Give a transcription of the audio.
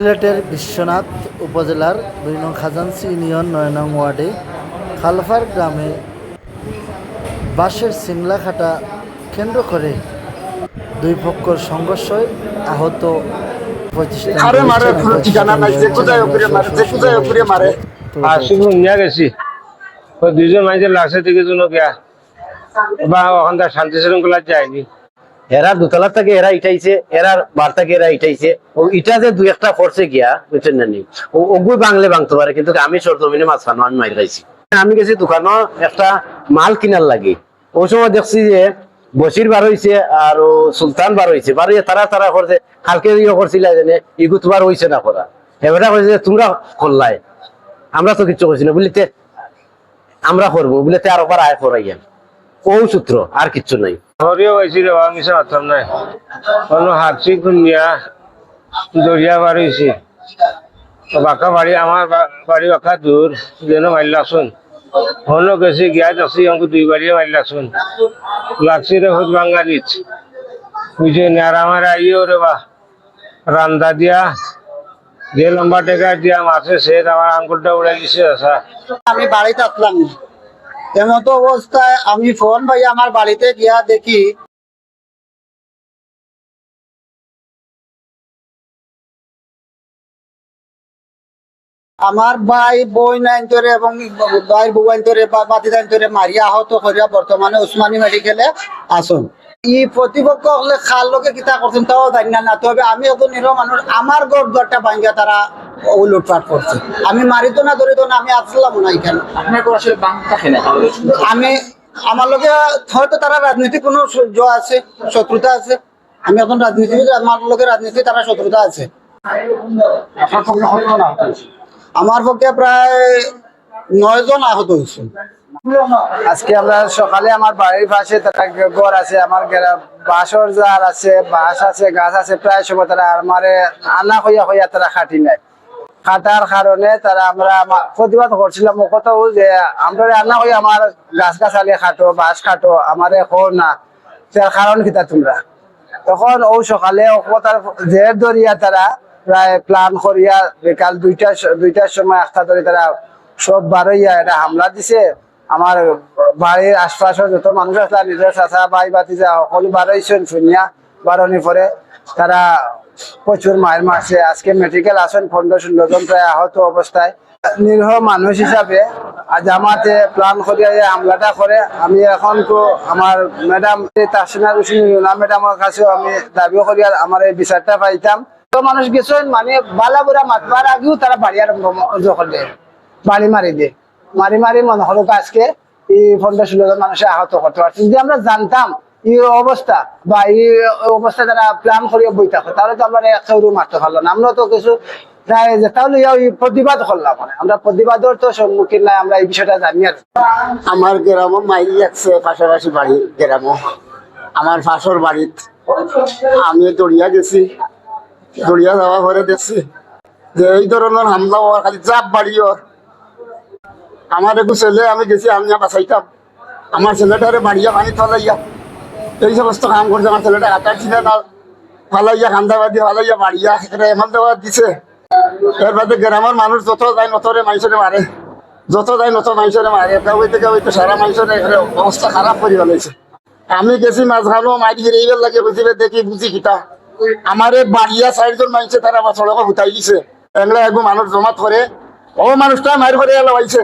সিলেটের বিশ্বনাথ উপজেলার ২ নং খাজাঞ্চি ইউনিয়ন ৯ নং ওয়ার্ডে খালফার গ্রামে বাঁশের সিংলাখাটা কেন্দ্র করে দুই পক্ষর সংঘর্ষে আহত ২৫ দুইজন মানুষের লাগছে থেকে বা ওখানকার শান্তি শৃঙ্খলা যায়নি। এরা দোতলা থেকে এরা ইটাইছে, এরার বার থেকে এরা ইটাইছে। ও ইটা যে দুই একটা পড়ছে গিয়া বুঝছেন না নি, ওগুই বাংলে ভাঙতে পারে, কিন্তু আমি সরজমিনে মাছ খানো আমি মাইর খাইছি। আমি গেছি দোকানও একটা মাল কিনার লাগি, ওই সময় দেখছি যে বসির বার হয়েছে আর সুলতান বার হয়েছে, বার হয়ে তারা তারা করছে কালকে ইয়ে করছিল জানে ইগু তোমার হয়েছে না করা, এবারে কইছে তোমরা করলাই, আমরা তো কিচ্ছু করছি না বুঝলিতে, আমরা করবো বুঝলিতে আর ওবার আয় করাইয়া ও সূত্র আর কিচ্ছু নাই। হরিও হয়েছিল মিশা মারতাম নাই, কোনো হাঁটছি খুনিয়া দরিয়া বার হয়েছে বাঁকা বাড়ি, আমার বাড়ি বাঁকা দূর যেন মারলাসুন হলো গেছি গিয়া যাচ্ছি আমাকে দুই বাড়িয়ে মারলাসুন লাগছি রে হোদ বাঙ্গা দিচ্ছ বুঝে নি। আর আমার আইও রে বা রান্দা দিয়া যে লম্বা টেকা দিয়া মাছে সে আমার আঙ্গুলটা উড়ে দিছে। আমি বাড়িতে আসলাম না, এমত অবস্থায় আমি ফোন ভাই আমার বাড়িতে গিয়া দেখি আমার ভাই বই নাইন্তরে এবং ভাইয়ের বউ আইন্তরে বা বাতি আইন্তরে মারিয়া আহত করিয়া বর্তমানে উসমানী মেডিকেলে আসুন। ই প্রতিপক্ষ হলে খাল লোকে কিতা করছেন তাও জানি না, তবে আমি এত নিরহ মানুষ, আমার ঘর দরটা ভাঙ্গিয়া তারা লুটপাট করছে। আমি মারিত না ধরিত না, আমি আসলাম না এখানে। আমি আমার লোকে হয়তো তারা রাজনীতি কোনো আছে, শত্রুতা আছে। আমি এখন রাজনীতি, আমার লোকের রাজনীতি তারা শত্রুতা আছে। আমার পক্ষে প্রায় 9 জন আহত হয়েছে। আজকে আমরা সকালে আমার বাড়ির পাশে তারা ঘর আছে, আমার বাঁশর জার আছে, বাঁশ আছে, গাছ আছে, প্রায় সময় তারা আমারে আনা হইয়া হইয়া তারা খাটি নাই। খাটার কারণে তারা আমরা প্রতিবাদ করছিলাম কোথাও যে আমরা আনা হইয়া আমার গাছ গাছালি খাটো, বাঁশ খাটো, আমার এখন না তার কারণ কিতা তোমরা। তখন ও সকালে তার জের ধরিয়া তারা প্রায় প্ল্যান করিয়া বিকাল 2টার সময় একটা ধরে তারা সব বারইয়া এটা হামলা দিছে। আমার বাড়ির আশপাশের যত মানুষ আসলে নিজের চাচা ভাই বাতিজা সকল বারইছেন শুনিয়া বারণি পরে তারা প্রচুর মায়ের মারছে। আজকে মেডিকেল আসেন 15-16 জন প্রায় আহত অবস্থায়। নিরীহ মানুষ হিসাবে আজ আমাতে প্ল্যান করিয়া যে হামলাটা করে, আমি এখন তো আমার ম্যাডাম তাসিনা রুশিনা ম্যাডামের কাছেও আমি দাবি করিয়া আমার এই বিচারটা পাইতাম। মানুষ গেছেন মানে বালা বুড়া মাতবার আগেও তারা বাড়ি আরম্ভ করলে বাড়ি মারি দিয়ে মারি মনে হলো আজকে এই 15-16 জন মানুষের আহত করতে পারছে। যদি আমরা জানতাম এই অবস্থা বা এই অবস্থা তারা প্ল্যান করিয়া বই থাকো, তাহলে তো আমরা কেউ মারতে পারলো না। আমরা তো কিছু তাহলে প্রতিবাদ করলাম, মানে আমরা প্রতিবাদের তো সম্মুখীন নাই, আমরা এই বিষয়টা জানি। আর আমার গ্রামও মাইরি লাগছে, পাশাপাশি বাড়ি গ্রামও আমার পাশর বাড়িত আমি দড়িয়া গেছি, দড়িয়া যাওয়া পরে দেখছি যে এই ধরনের হামলা হওয়ার খালি চাপ বাড়িও। আমার একটু ছেলে আমি গেছি, আমি বাঁচাইতাম আমার ছেলেটারে বাড়িয়া পানি ফলাইয়া এই সমস্ত কাম করছে। আমার ছেলেটা হাতার ছিল না, ফালাইয়া খান্দাবাদি ফালাইয়া বাড়িয়া সেখানে এমন দেওয়া দিছে। এর বাদে গ্রামের মানুষ যত যায় নতরে মানুষের মারে, যত যায় নত মানুষের মারে, হইতে সারা মানুষের অবস্থা খারাপ করে ফেলাইছে। আমি গেছি মাঝখানো মাইরি এইবার লাগে বুঝিবে দেখি বুঝি কিতা আমার বাড়িয়া 4 জন মানুষে তারা সড়কে উঠাই দিছে। এগুলা একদম মানুষ জমাত করে ও মানুষটা মার করে এলাইছে।